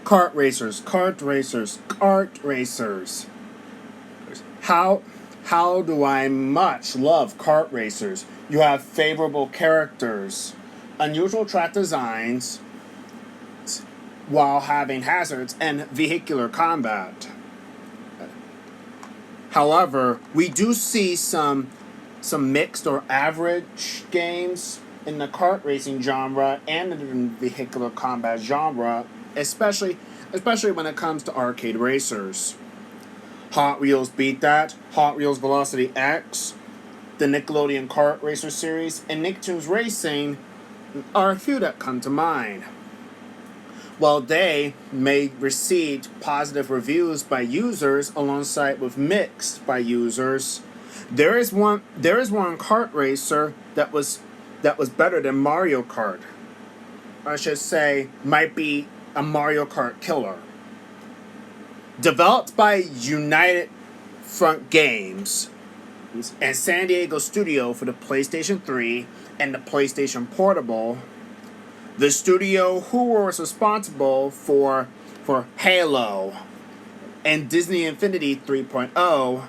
Kart racers, kart racers, kart racers. How how do I much love kart racers? You have favorable characters, unusual track designs, while having hazards and vehicular combat. However, we do see some mixed or average games in the kart racing genre and in the vehicular combat genre, especially when it comes to arcade racers. Hot Wheels beat that. Hot Wheels Velocity X, the Nickelodeon Kart Racer series, and Nicktoons Racing are a few that come to mind. While they may receive positive reviews by users alongside with mixed by users, there is one kart racer that was better than Mario Kart. I should say might be a Mario Kart killer. Developed by United Front Games and San Diego Studio for the PlayStation 3 and the PlayStation Portable, the studio who was responsible for Halo and Disney Infinity 3.0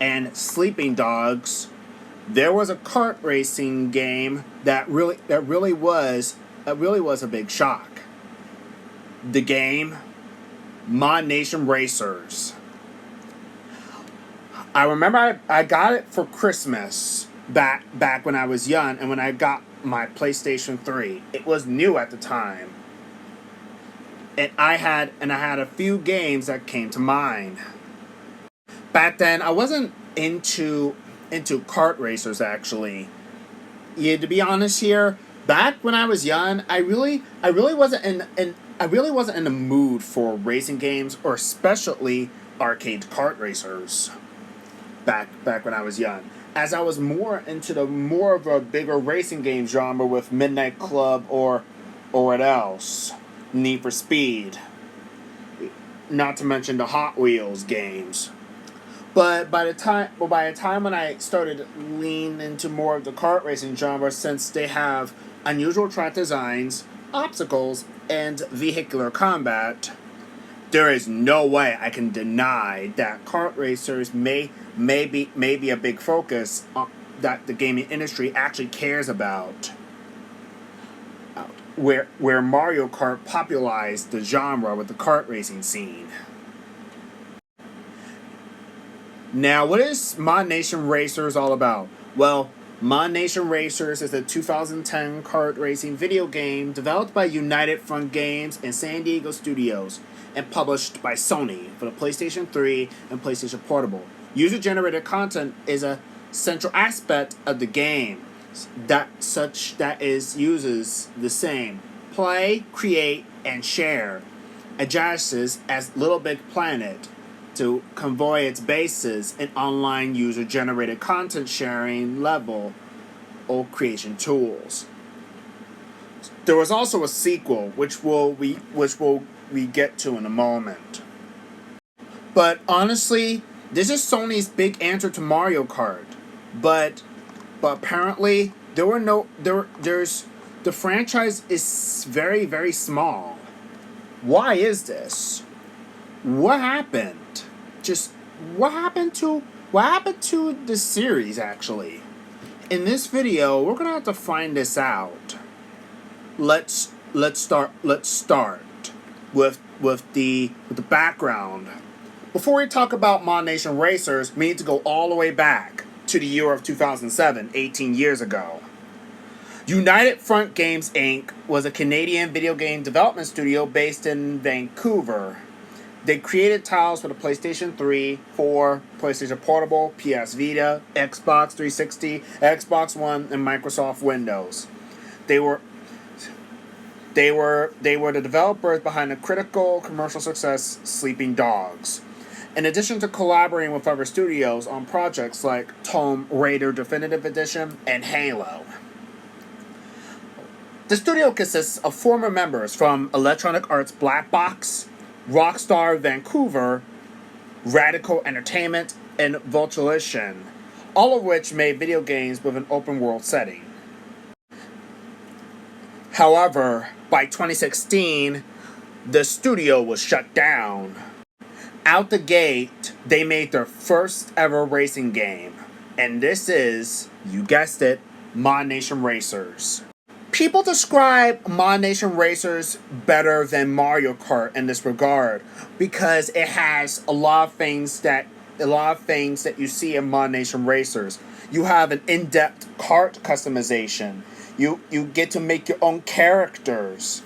and Sleeping Dogs, there was a kart racing game that really was a big shock. The game ModNation Racers. I remember I got it for Christmas back when I was young, and when I got my PlayStation 3. It was new at the time. And I had a few games that came to mind. Back then I wasn't into kart racers actually. Yeah, to be honest here, back when I was young, I really wasn't in the mood for racing games, or especially arcade kart racers. Back when I was young, as I was more into the more of a bigger racing game genre with Midnight Club or what else, Need for Speed, not to mention the Hot Wheels games. But by the time when I started lean into more of the kart racing genre, since they have unusual track designs, obstacles, and vehicular combat, there is no way I can deny that kart racers may be a big focus that the gaming industry actually cares about. Where Mario Kart popularized the genre with the kart racing scene. Now, what is ModNation Racers all about? Well, ModNation Racers is a 2010 kart racing video game developed by United Front Games and San Diego Studios and published by Sony for the PlayStation 3 and PlayStation Portable. User-generated content is a central aspect of the game that uses the same play, create, and share. Adjusts as Little Big Planet to convey its basis in online user-generated content sharing level or creation tools. There was also a sequel, which we get to in a moment. But honestly, this is Sony's big answer to Mario Kart. But apparently there's the franchise is very, very small. Why is this? What happened? Just what happened to the series actually? In this video, we're gonna have to find this out. Let's start with the background. Before we talk about ModNation Racers, we need to go all the way back to the year of 2007, 18 years ago. United Front Games Inc. was a Canadian video game development studio based in Vancouver. They created titles for the PlayStation 3, 4, PlayStation Portable, PS Vita, Xbox 360, Xbox One, and Microsoft Windows. They were the developers behind the critical commercial success Sleeping Dogs. In addition to collaborating with other studios on projects like Tomb Raider Definitive Edition and Halo. The studio consists of former members from Electronic Arts Black Box, Rockstar Vancouver, Radical Entertainment, and Volition, all of which made video games with an open world setting. However, by 2016, the studio was shut down. Out the gate, they made their first ever racing game. And this is, you guessed it, ModNation Racers. People describe ModNation Racers better than Mario Kart in this regard because it has a lot of things that you see in ModNation Racers. You have an in-depth kart customization. You get to make your own characters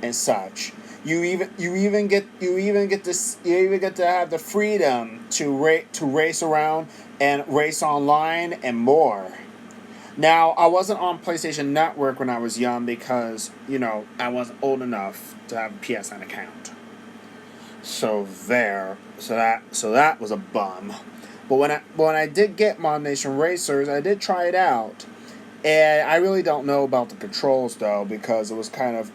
and such. You even get to have the freedom to race around and race online and more. Now, I wasn't on PlayStation Network when I was young because, I wasn't old enough to have a PSN account. So that was a bum. But when I did get ModNation Racers, I did try it out. And I really don't know about the controls though, because it was kind of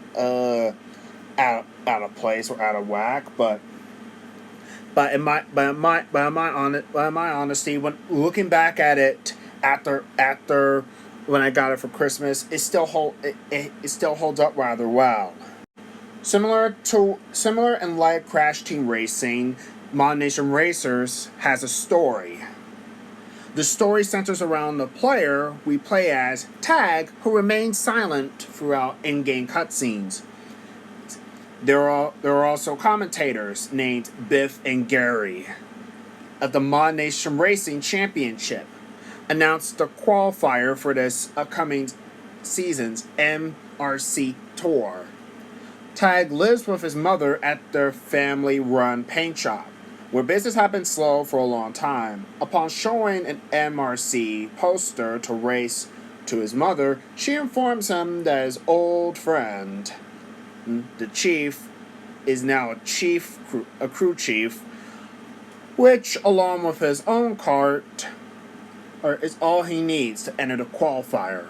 out of place or out of whack, but in my honesty, when looking back at it after when I got it for Christmas, it still holds up rather well. Similar and like Crash Team Racing, ModNation Racers has a story. The story centers around the player we play as, Tag, who remains silent throughout in-game cutscenes. There are also commentators named Biff and Gary. At the ModNation Racing Championship, announced the qualifier for this upcoming season's MRC Tour. Tag lives with his mother at their family-run paint shop, where business had been slow for a long time. Upon showing an MRC poster to race to his mother, she informs him that his old friend, the chief, is now a crew chief, which, along with his own kart, is all he needs to enter the qualifier.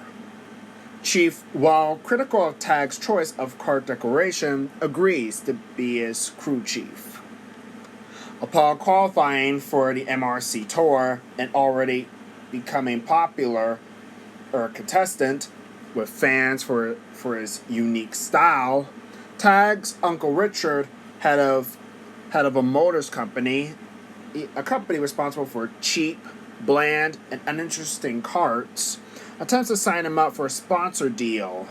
Chief, while critical of Tag's choice of kart decoration, agrees to be his crew chief. Upon qualifying for the MRC Tour and already becoming popular contestant with fans for his unique style, Tag's Uncle Richard, head of a motors company, a company responsible for cheap, bland, and uninteresting karts, attempts to sign him up for a sponsor deal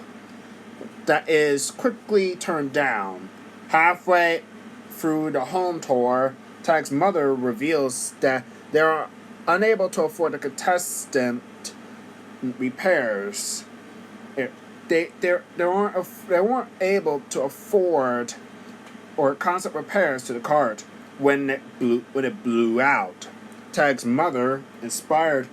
that is quickly turned down. Halfway through the home tour, Tag's mother reveals that they are unable to afford the contestant repairs. They weren't able to afford or constant repairs to the kart when it blew out. Tag's mother, inspired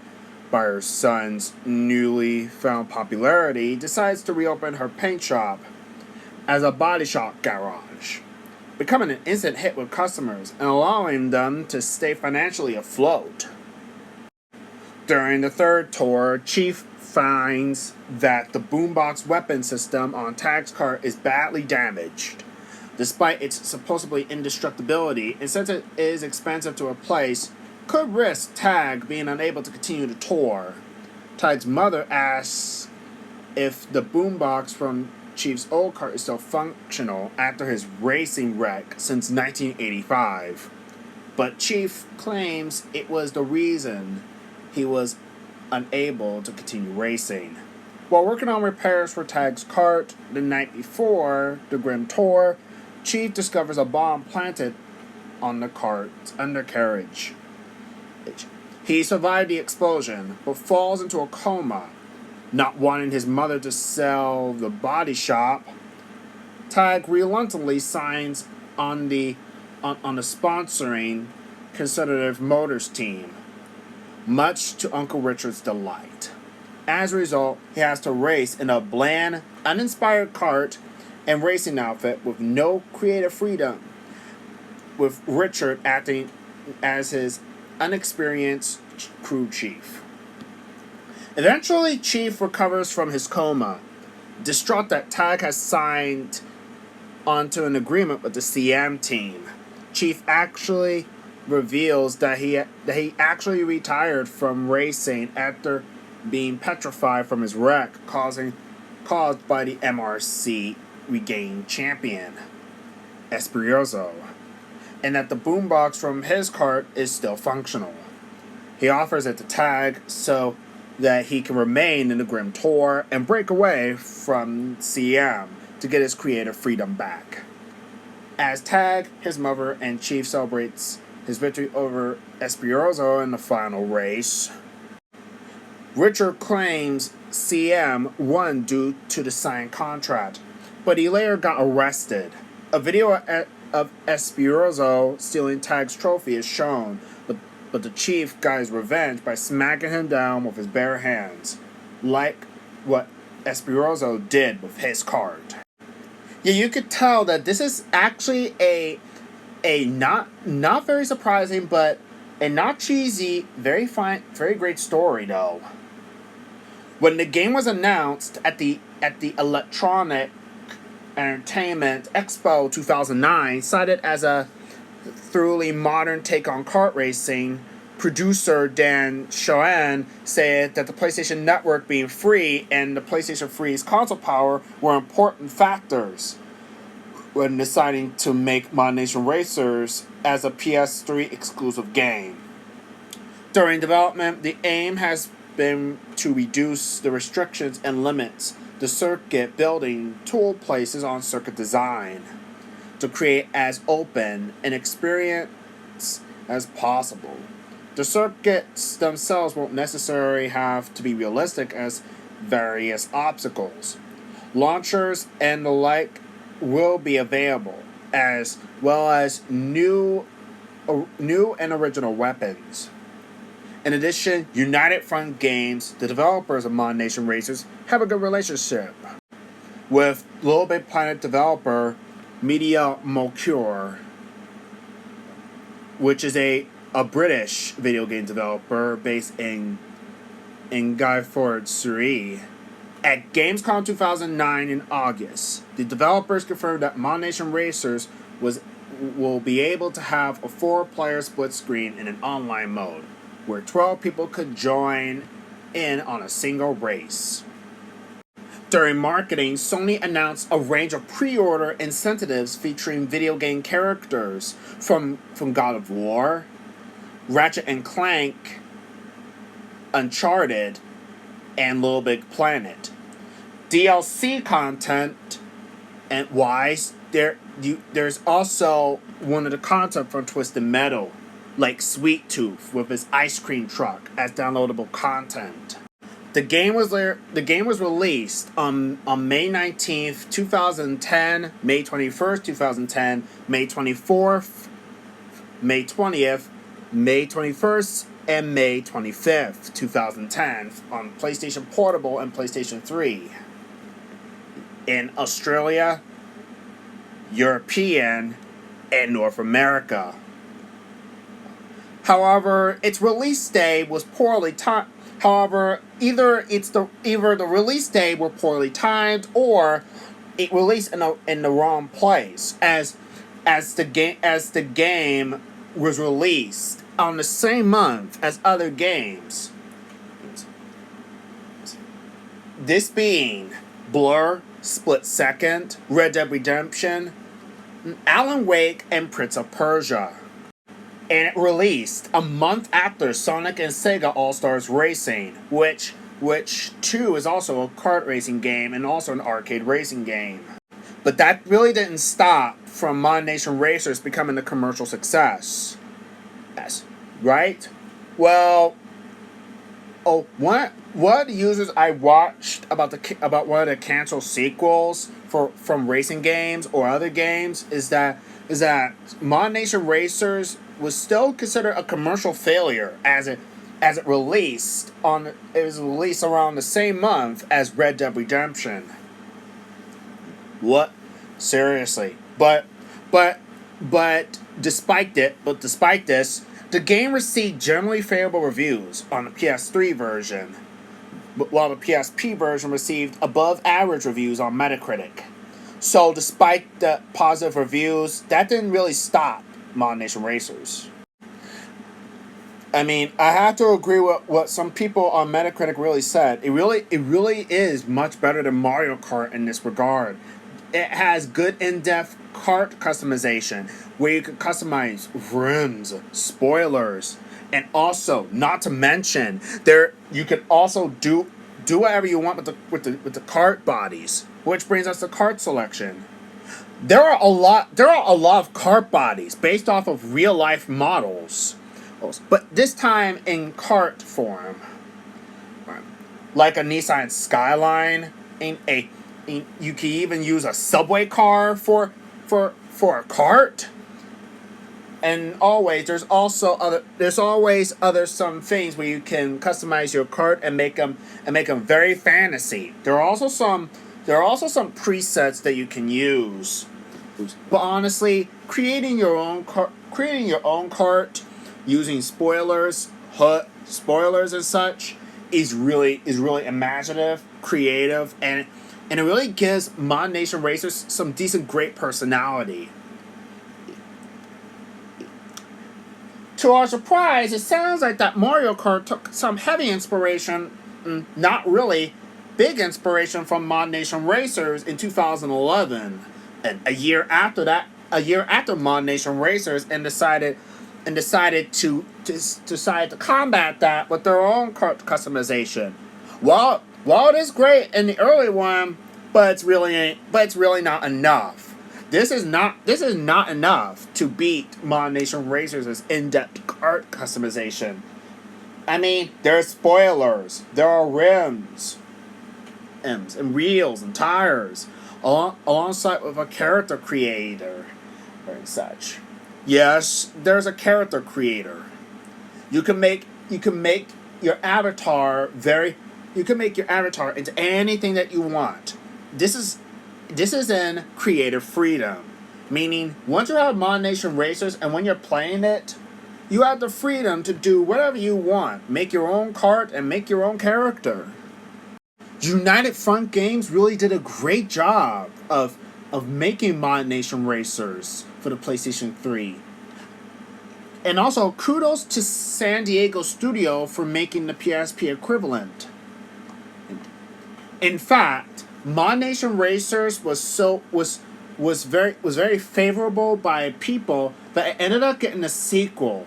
by her son's newly found popularity, decides to reopen her paint shop as a body shop garage, becoming an instant hit with customers and allowing them to stay financially afloat. During the third tour, Chief finds that the boombox weapon system on Tag's kart is badly damaged. Despite its supposedly indestructibility, and since it is expensive to replace, could risk Tag being unable to continue the tour. Tag's mother asks if the boombox from Chief's old kart is still functional after his racing wreck since 1985. But Chief claims it was the reason he was unable to continue racing. While working on repairs for Tag's kart the night before the Grim Tour, Chief discovers a bomb planted on the kart's undercarriage. He survived the explosion, but falls into a coma. Not wanting his mother to sell the body shop, Tag reluctantly signs on the sponsoring Conservative Motors team, much to Uncle Richard's delight. As a result, he has to race in a bland, uninspired kart and racing outfit with no creative freedom, with Richard acting as his unexperienced crew chief. Eventually, Chief recovers from his coma, distraught that Tag has signed onto an agreement with the CM team. Chief actually reveals that he actually retired from racing after being petrified from his wreck caused by the MRC Regained champion. Espirioso, and that the boombox from his cart is still functional. He offers it to Tag so that he can remain in the Grim Tour and break away from CM to get his creative freedom back. As Tag, his mother, and Chief celebrates his victory over Espirioso in the final race, Richard claims CM won due to the signed contract, but he later got arrested. A video of Espirioso stealing Tag's trophy is shown, but the Chief got his revenge by smacking him down with his bare hands, like what Espirioso did with his card. Yeah, you could tell that this is actually a not very surprising, but a not cheesy, very fine, very great story though. When the game was announced at the Electronic Entertainment Expo 2009, cited as a thoroughly modern take on kart racing, producer Dan Schoen said that the PlayStation Network being free and the PlayStation 3's console power were important factors when deciding to make ModNation Racers as a PS3 exclusive game. During development, the aim has been to reduce the restrictions and limits the circuit building tool places on circuit design to create as open an experience as possible. The circuits themselves won't necessarily have to be realistic as various obstacles. Launchers and the like will be available, as well as new and original weapons. In addition, United Front Games, the developers of ModNation Racers, have a good relationship with Little Big Planet developer Media Molecule, which is a British video game developer based in Guy Ford, Surrey. At Gamescom 2009 in August, the developers confirmed that ModNation Racers will be able to have a 4-player split screen in an online mode, where 12 people could join in on a single race. During marketing, Sony announced a range of pre-order incentives featuring video game characters from God of War, Ratchet and Clank, Uncharted, and Little Big Planet. DLC content, and there's also one of the content from Twisted Metal, like Sweet Tooth with his ice cream truck as downloadable content. The game was released on May 19th, 2010, May 21st, 2010, May 24th, May 20th, May 21st, and May 25th, 2010 on PlayStation Portable and PlayStation 3. In Australia, European, and North America. However, its release day was poorly timed. However, either the release day were poorly timed, or it released in the wrong place, as the game was released on the same month as other games. This being Blur, Split Second, Red Dead Redemption, Alan Wake, and Prince of Persia. And it released a month after Sonic and Sega All-Stars Racing, which too is also a kart racing game and also an arcade racing game. But that really didn't stop from ModNation Racers becoming a commercial success. Yes, right? Well, what users I watched about one of the canceled sequels from racing games or other games is that ModNation Racers was still considered a commercial failure as it released around the same month as Red Dead Redemption. What? Seriously. But despite this, the game received generally favorable reviews on the PS3 version, while the PSP version received above average reviews on Metacritic. So despite the positive reviews, that didn't really stop ModNation Racers. I mean, I have to agree with what some people on Metacritic really said. It really is much better than Mario Kart in this regard. It has good in-depth kart customization, where you can customize rims, spoilers, and also, not to mention, you can also do whatever you want with the kart bodies, which brings us to kart selection. There are a lot of kart bodies based off of real life models, but this time in kart form, like a Nissan Skyline. You can even use a subway car for a kart. And always there's always other some things where you can customize your kart and make them very fantasy. There are also some presets that you can use. But honestly, creating your own kart using spoilers and such is really imaginative, creative, and it really gives ModNation racers some great personality. To our surprise, it sounds like that Mario Kart took some heavy inspiration, not really big inspiration, from ModNation Racers in 2011, and a year after ModNation Racers, and decided to combat that with their own kart customization. While it is great in the early one, but it's really not enough. This is not enough to beat ModNation Racers' in-depth kart customization. I mean, there are spoilers, there are rims, and wheels and tires, alongside with a character creator and such. Yes, there's a character creator. You can make your avatar into anything that you want. This is in creative freedom, meaning once you have ModNation Racers and when you're playing it, you have the freedom to do whatever you want. Make your own kart and make your own character. United Front Games really did a great job of making ModNation Racers for the PlayStation 3. And also, kudos to San Diego Studio for making the PSP equivalent. In fact, ModNation Racers was very favorable by people, but it ended up getting a sequel.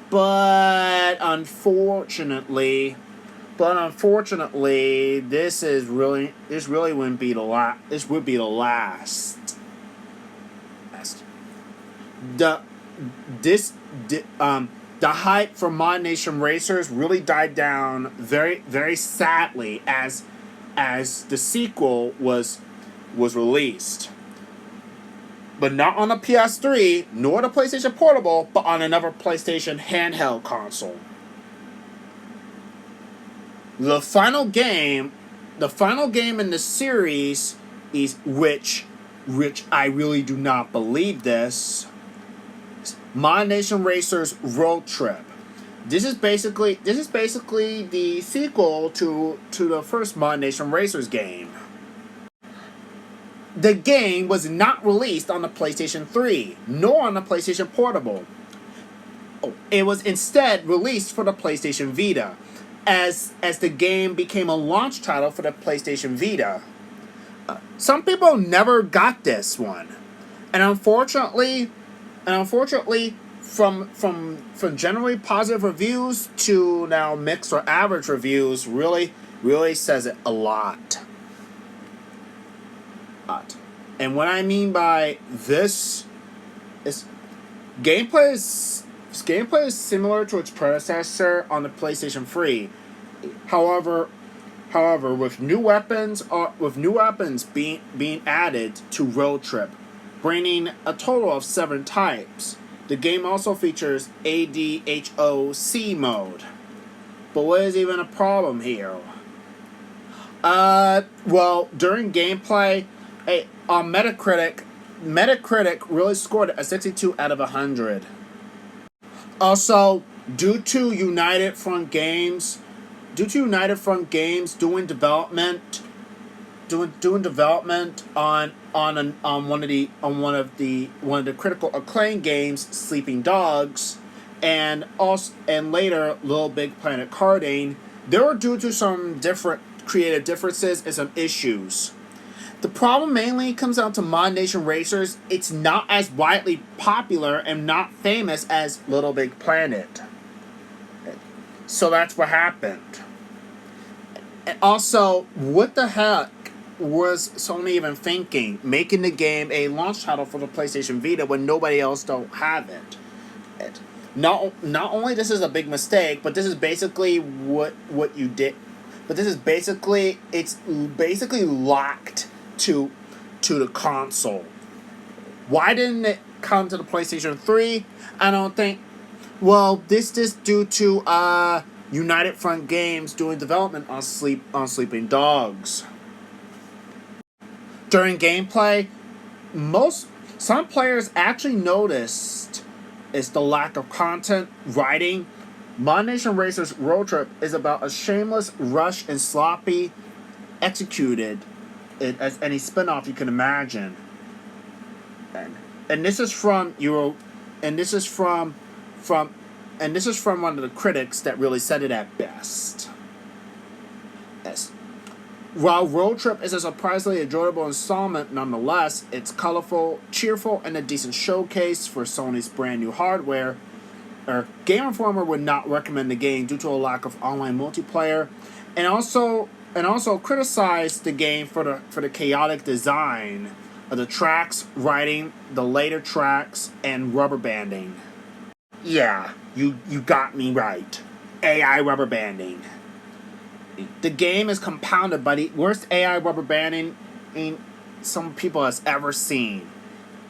But unfortunately, this would be the last. The hype for ModNation Racers really died down very, very sadly as the sequel was released. But not on a PS3, nor the PlayStation Portable, but on another PlayStation handheld console. The final game in the series is which I really do not believe this. ModNation Racers Road Trip. This is basically the sequel to the first ModNation Racers game. The game was not released on the PlayStation 3, nor on the PlayStation Portable. It was instead released for the PlayStation Vita, as the game became a launch title for the PlayStation Vita. Some people never got this one, and unfortunately, from generally positive reviews to now mixed or average reviews, really says it a lot. And what I mean by this is gameplay is similar to its predecessor on the PlayStation 3. However, with new weapons being added to Road Trip, bringing a total of 7 types. The game also features ADHOC mode. But what is even a problem here? Well, during gameplay, on Metacritic really scored a 62 out of 100. Also, due to United Front Games doing development on one of the critical acclaim games, Sleeping Dogs, and later Little Big Planet Karting, they were due to some different creative differences and some issues. The problem mainly comes down to ModNation Racers. It's not as widely popular and not famous as Little Big Planet. So that's what happened. And also, what the heck was Sony even thinking? Making the game a launch title for the PlayStation Vita when nobody else don't have it. Not only this is a big mistake, but this is basically what you did. But this is basically locked to the console. Why didn't it come to the PlayStation 3? I don't think. Well, this is due to United Front Games doing development on Sleeping Dogs. During gameplay, some players actually noticed is the lack of content writing. ModNation Racer's Road Trip is about a shameless, rushed, and sloppy executed as any spin-off you can imagine. And this is from one of the critics that really said it at best. Yes. While Road Trip is a surprisingly enjoyable installment, nonetheless, it's colorful, cheerful, and a decent showcase for Sony's brand new hardware. Game Informer would not recommend the game due to a lack of online multiplayer, and also criticized the game for the chaotic design of the tracks, writing, the later tracks, and rubber banding. Yeah, you got me right. AI rubber banding. The game is compounded by the worst AI rubber banding some people has ever seen.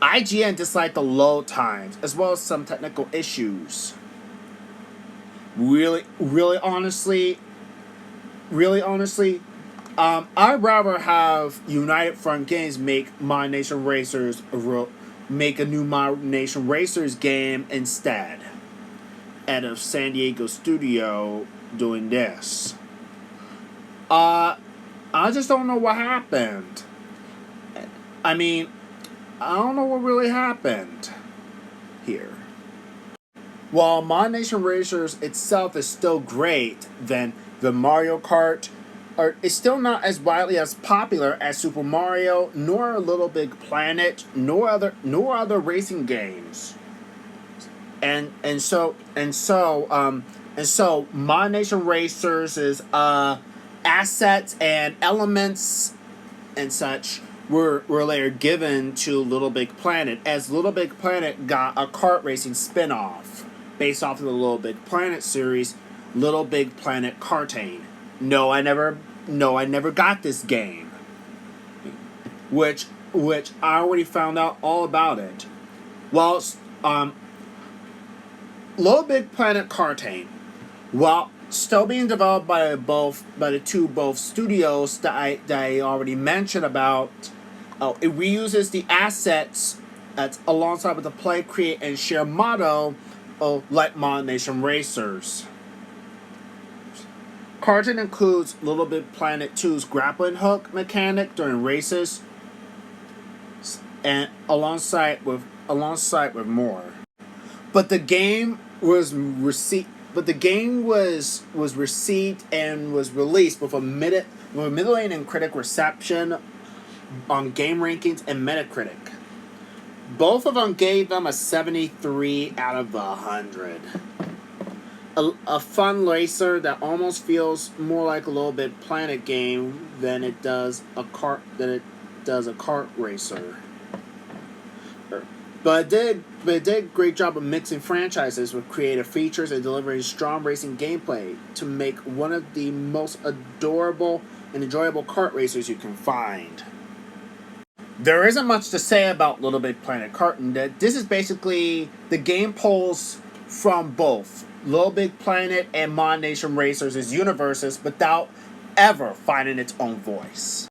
IGN disliked the load times, as well as some technical issues. Really honestly, I'd rather have United Front Games make ModNation Racers make a new ModNation Racers game instead, out of San Diego studio doing this. I just don't know what happened. I mean, I don't know what really happened here. While ModNation Racers itself is still great, then the Mario Kart is still not as widely as popular as Super Mario, nor Little Big Planet, nor other racing games. And so ModNation Racers is assets and elements and such were later given to Little Big Planet, as Little Big Planet got a kart racing spin-off based off of the Little Big Planet series, Little Big Planet Karting. No, I never got this game. Which I already found out all about it. Well, Little Big Planet Karting, while still being developed by the two studios that I already mentioned about. It reuses the assets alongside with the play, create, and share motto like ModNation Racers. Karting includes Little Big Planet 2's grappling hook mechanic during races, and alongside with more. But the game was received and was released with a middling and critic reception on game rankings and Metacritic. Both of them gave them a 73 out of 100. A fun racer that almost feels more like a Little Big Planet game than it does a kart racer. But it did a great job of mixing franchises with creative features and delivering strong racing gameplay to make one of the most adorable and enjoyable kart racers you can find. There isn't much to say about Little Big Planet Karting. This is basically the game pulls from both Little Big Planet and ModNation Racers' universes without ever finding its own voice.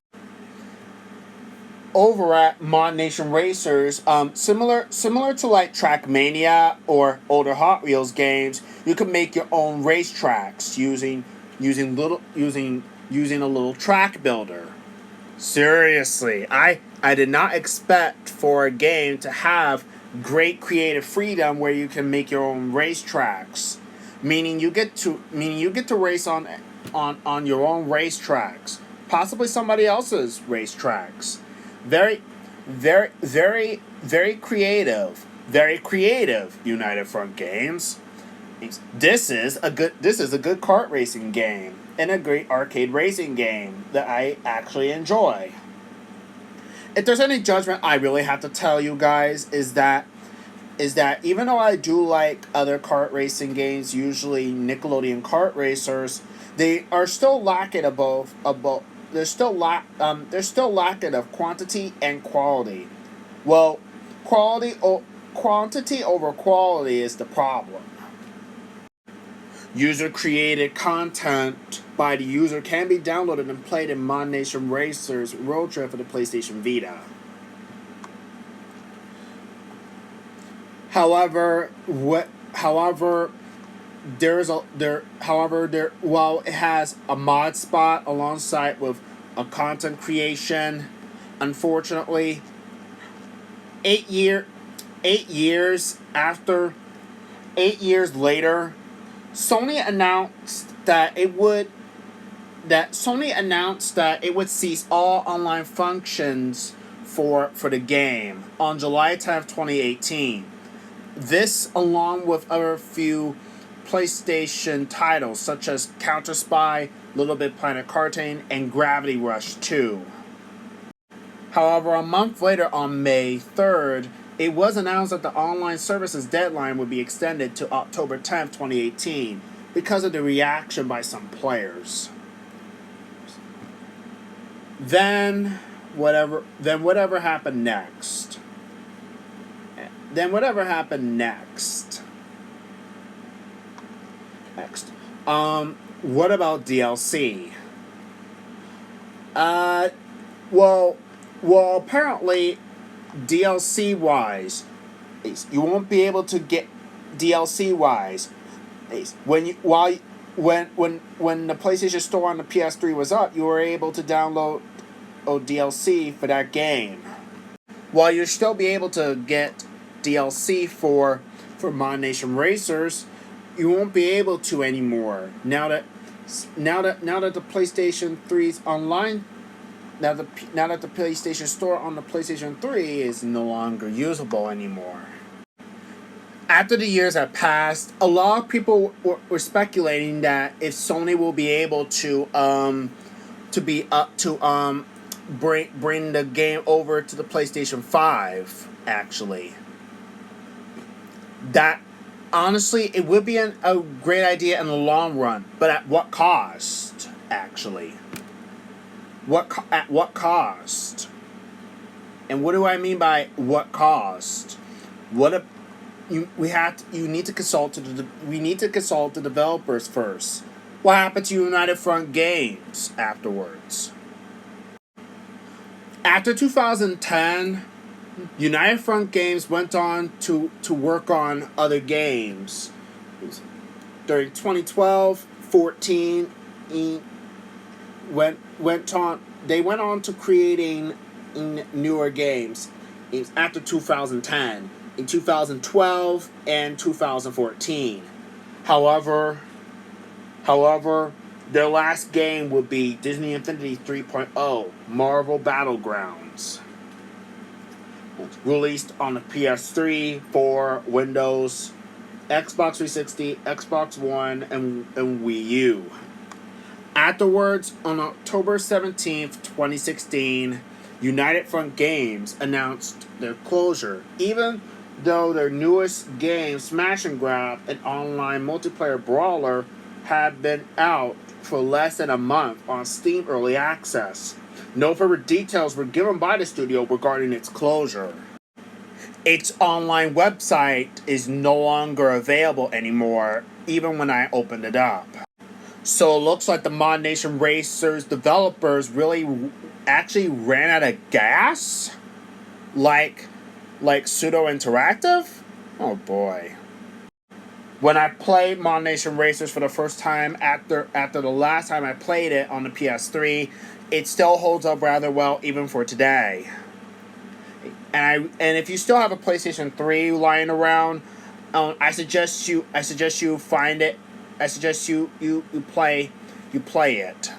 Over at ModNation Racers, similar to like Trackmania or older Hot Wheels games, you can make your own racetracks using a little track builder. Seriously, I did not expect for a game to have great creative freedom where you can make your own racetracks, meaning you get to race on your own racetracks, possibly somebody else's racetracks. Very, very creative. Very creative, United Front Games. This is a good kart racing game and a great arcade racing game that I actually enjoy. If there's any judgment I really have to tell you guys is that even though I do like other kart racing games, usually Nickelodeon kart racers, they are still lacking above they're still lacking of quantity and quality. Well, quantity over quality is the problem. User created content by the user can be downloaded and played in ModNation Racers Road Trip for the PlayStation Vita. However, while it has a mod spot alongside with a content creation, unfortunately, 8 year 8 years after 8 years later, Sony announced that it would cease all online functions for the game on July 10th, 2018. This, along with other few PlayStation titles such as Counter Spy, Little Big Planet Karting, and Gravity Rush 2. However, a month later, on May 3rd, it was announced that the online service's deadline would be extended to October 10th, 2018, because of the reaction by some players. Then whatever happened next. What about DLC? Well, apparently, DLC wise, you won't be able to get DLC wise. When the PlayStation Store on the PS3 was up, you were able to download DLC for that game. While you'll still be able to get DLC for ModNation Racers, you won't be able to anymore. Now that the PlayStation 3's online, now that the PlayStation Store on the PlayStation 3 is no longer usable anymore. After the years have passed, a lot of people were speculating that if Sony will be able to bring the game over to the PlayStation 5, actually. That, honestly, it would be a great idea in the long run, but at what cost, actually? At what cost? And what do I mean by what cost? We need to consult the developers first. What happened to United Front Games afterwards? After 2010, United Front Games went on to work on other games. During 2012-14, they went on to creating newer games after 2010, in 2012 and 2014. However, their last game would be Disney Infinity 3.0 Marvel Battlegrounds, released on the PS3, 4, Windows, Xbox 360, Xbox One, and Wii U. Afterwards, on October 17th, 2016, United Front Games announced their closure, even though their newest game, Smash and Grab, an online multiplayer brawler, had been out for less than a month on Steam Early Access. No further details were given by the studio regarding its closure. Its online website is no longer available anymore, even when I opened it up. So it looks like the ModNation Racers developers really actually ran out of gas? Like Pseudo Interactive? Oh boy. When I played ModNation Racers for the first time after the last time I played it on the PS3, it still holds up rather well even for today. And if you still have a PlayStation 3 lying around, I suggest you find it. I suggest you play it.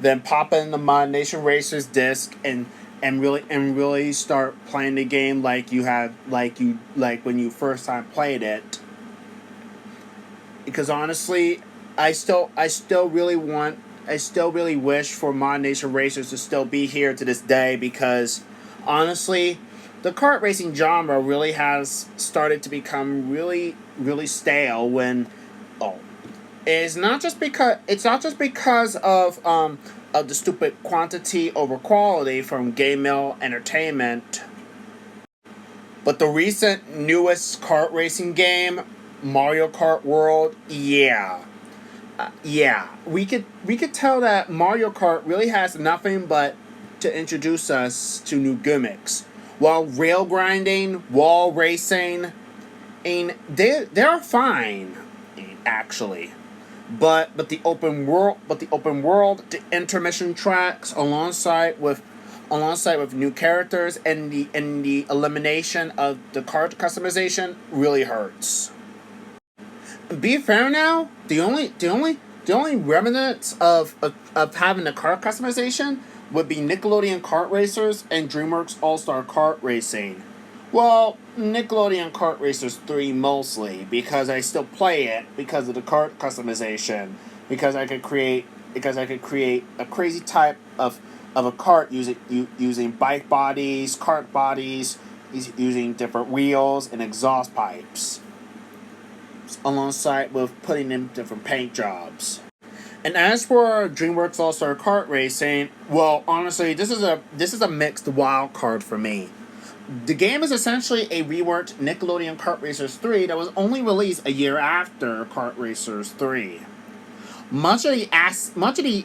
Then pop in the ModNation Racers disc and and really start playing the game like when you first time played it. Because honestly, I still really wish for ModNation Racers to still be here to this day, because honestly, the kart racing genre really has started to become really stale. When oh it's not just because of the stupid quantity over quality from Game Mill Entertainment, but the recent newest kart racing game, Mario Kart World, yeah, we could tell that Mario Kart really has nothing but to introduce us to new gimmicks. While rail grinding, wall racing, and they're fine, actually. But the open world, the intermission tracks, alongside with new characters, and the elimination of the card customization really hurts. Be fair now, the only remnants of having the kart customization would be Nickelodeon Kart Racers and DreamWorks All Star Kart Racing. Well, Nickelodeon Kart Racers 3 mostly, because I still play it because of the kart customization. Because I could create a crazy type of a kart using bike bodies, kart bodies, using different wheels and exhaust pipes, alongside with putting in different paint jobs. And as for DreamWorks All Star Kart Racing, well, honestly, this is a mixed wild card for me. The game is essentially a reworked Nickelodeon Kart Racers 3 that was only released a year after Kart Racers 3. Much of the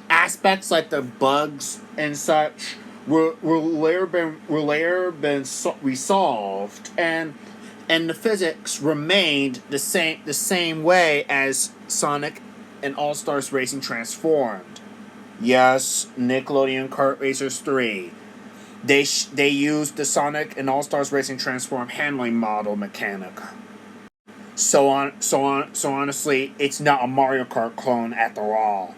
aspects, like the bugs and such, were later been resolved, and the physics remained the same way as Sonic and All Stars Racing transformed. Yes, Nickelodeon Kart Racers 3. They used the Sonic and All Stars Racing transform handling model mechanic. So honestly, it's not a Mario Kart clone after all.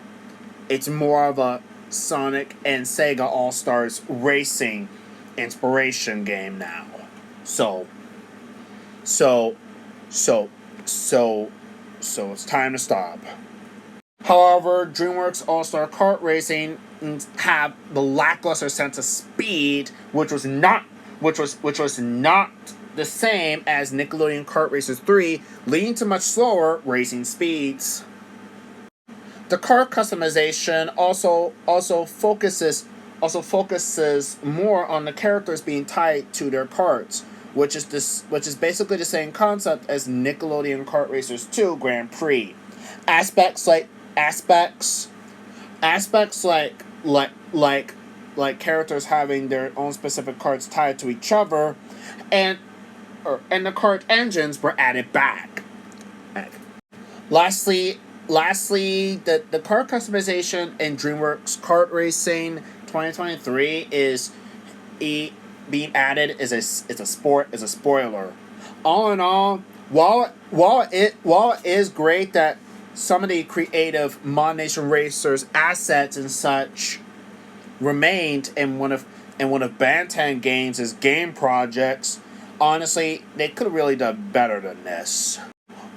It's more of a Sonic and Sega All Stars Racing inspiration game now. So so so so so it's time to stop. However, DreamWorks All Star Kart Racing have the lackluster sense of speed, which was not the same as Nickelodeon Kart Racers 3, leading to much slower racing speeds. The kart customization also focuses more on the characters being tied to their karts, which is basically the same concept as Nickelodeon Kart Racers 2 Grand Prix. Aspects like aspects aspects like characters having their own specific cards tied to each other, and and the card engines were added back. Lastly, the card customization in DreamWorks Kart Racing 2023 being added is a spoiler. All in all, while it is great that some of the creative ModNation Racers assets and such remained in one of Bantan Games' game projects, honestly, they could have really done better than this.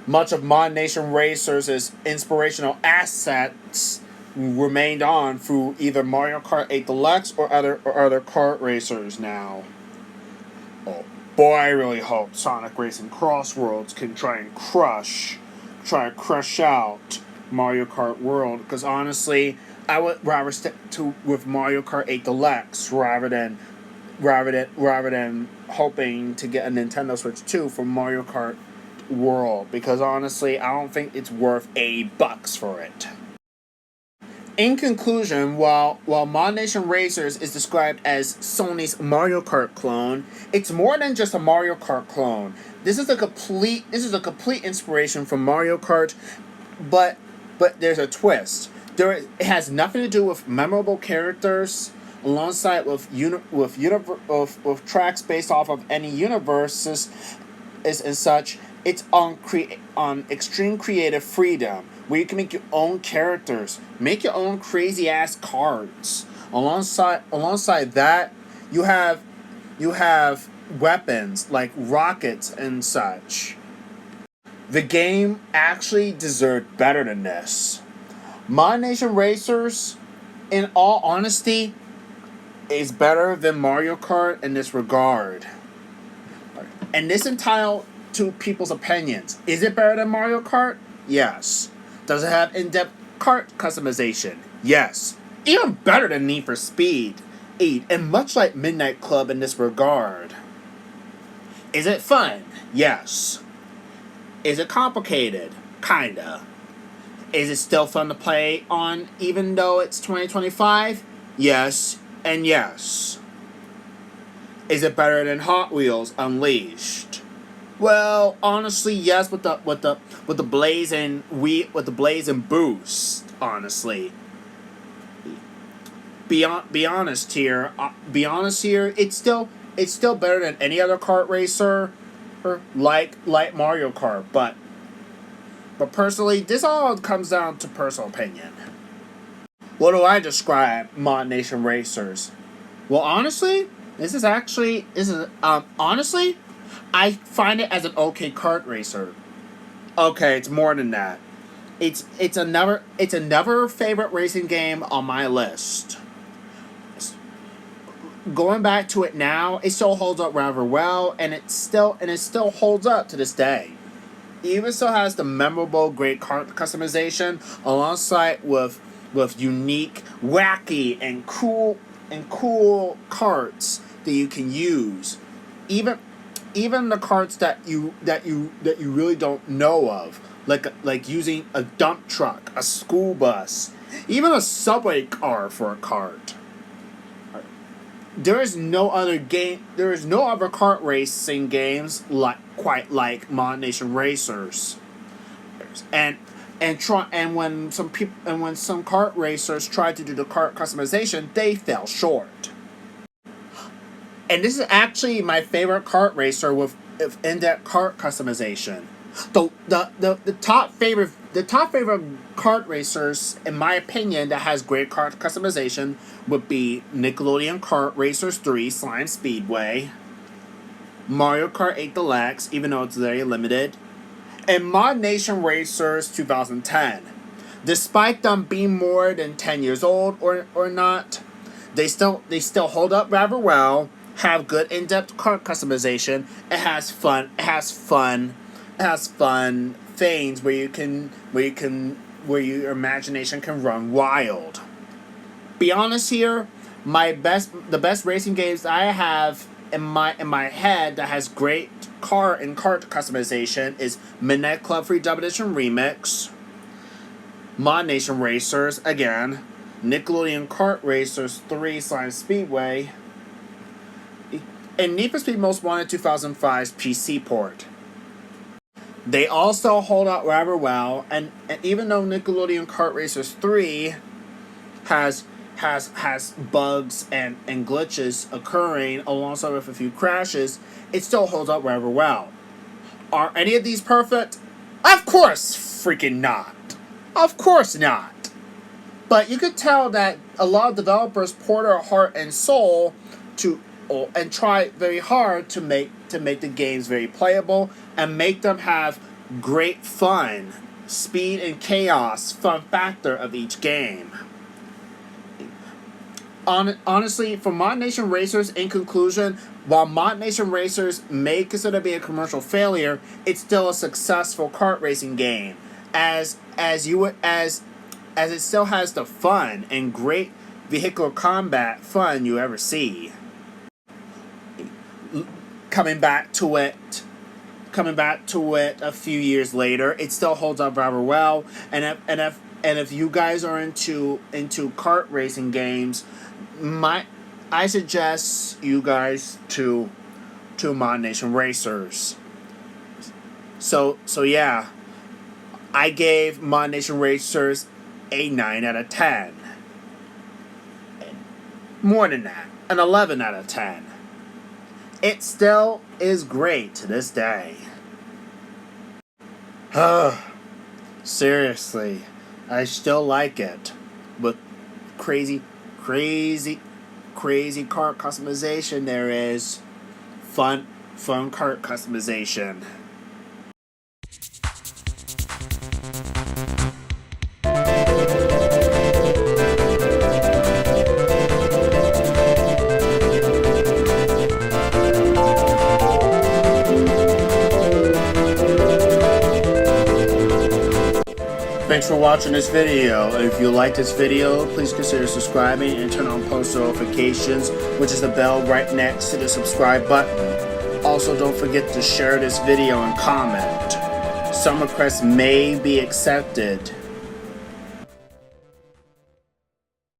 Much of ModNation Racers' inspirational assets remained on through either Mario Kart 8 Deluxe or other kart racers now. Oh boy, I really hope Sonic Racing Crossroads can try to crush out Mario Kart World, because honestly, I would rather stick to with Mario Kart 8 Deluxe rather than hoping to get a Nintendo Switch 2 for Mario Kart World, because honestly, I don't think it's worth $80 for it. In conclusion, while ModNation Racers is described as Sony's Mario Kart clone, it's more than just a Mario Kart clone. This is a complete inspiration from Mario Kart, but there's a twist. It has nothing to do with memorable characters, alongside with tracks based off of any universes is and such. It's on extreme creative freedom, where you can make your own characters, make your own crazy ass cards. Alongside that, You have you have weapons like rockets and such. The game actually deserved better than this. ModNation Racers, in all honesty, is better than Mario Kart in this regard. And this entitled to people's opinions. Is it better than Mario Kart? Yes. Does it have in-depth kart customization? Yes. Even better than Need for Speed 8, and much like Midnight Club in this regard. Is it fun? Yes. Is it complicated? Kinda. Is it still fun to play on even though it's 2025? Yes and yes. Is it better than Hot Wheels Unleashed? Well, honestly, yes, with the blaze and boost. Honestly, be honest here. It's still better than any other kart racer, or like Mario Kart. But personally, this all comes down to personal opinion. What do I describe ModNation Racers? Well, honestly, honestly, I find it as an okay kart racer. Okay, it's more than that. It's another favorite racing game on my list. Going back to it now, it still holds up rather well, and it still holds up to this day. It even still has the memorable great kart customization alongside with unique, wacky, and cool carts that you can use. Even even the carts that you really don't know of, like using a dump truck, a school bus, even a subway car for a cart. There is no other game. There is no other kart racing games quite like ModNation Racers, and when some kart racers tried to do the kart customization, they fell short. And this is actually my favorite kart racer with in-depth kart customization. The top favorite kart racers, in my opinion, that has great kart customization would be Nickelodeon Kart Racers 3 Slime Speedway, Mario Kart 8 Deluxe, even though it's very limited, and ModNation Racers 2010. Despite them being more than 10 years old or not, they still hold up rather well, have good in-depth kart customization. It has fun things where your imagination can run wild. Be honest here, the best racing games I have in my head that has great car and kart customization is Midnight Club Free Double Edition Remix, ModNation Racers again, Nickelodeon Kart Racers 3 Slime Speedway, and Need for Speed Most Wanted 2005's PC port. They also hold up rather well, and even though Nickelodeon Kart Racers 3 has bugs and glitches occurring alongside with a few crashes, it still holds up rather well. Are any of these perfect? Of course freaking not. Of course not. But you could tell that a lot of developers pour their heart and soul and try very hard to make the games very playable and make them have great fun, speed and chaos fun factor of each game. Honestly, for ModNation Racers, in conclusion, while ModNation Racers may consider to be a commercial failure, it's still a successful kart racing game, as it still has the fun and great vehicular combat fun you ever see. Coming back to it a few years later, it still holds up rather well. And if you guys are into kart racing games, I suggest you guys to ModNation Racers. So yeah, I gave ModNation Racers a 9 out of 10. More than that, an 11 out of 10. It still is great to this day. Seriously, I still like it. With crazy crazy kart customization, there is fun kart customization. Thanks for watching this video. If you like this video, please consider subscribing and turn on post notifications, which is the bell right next to the subscribe button. Also, don't forget to share this video and comment. Some requests may be accepted.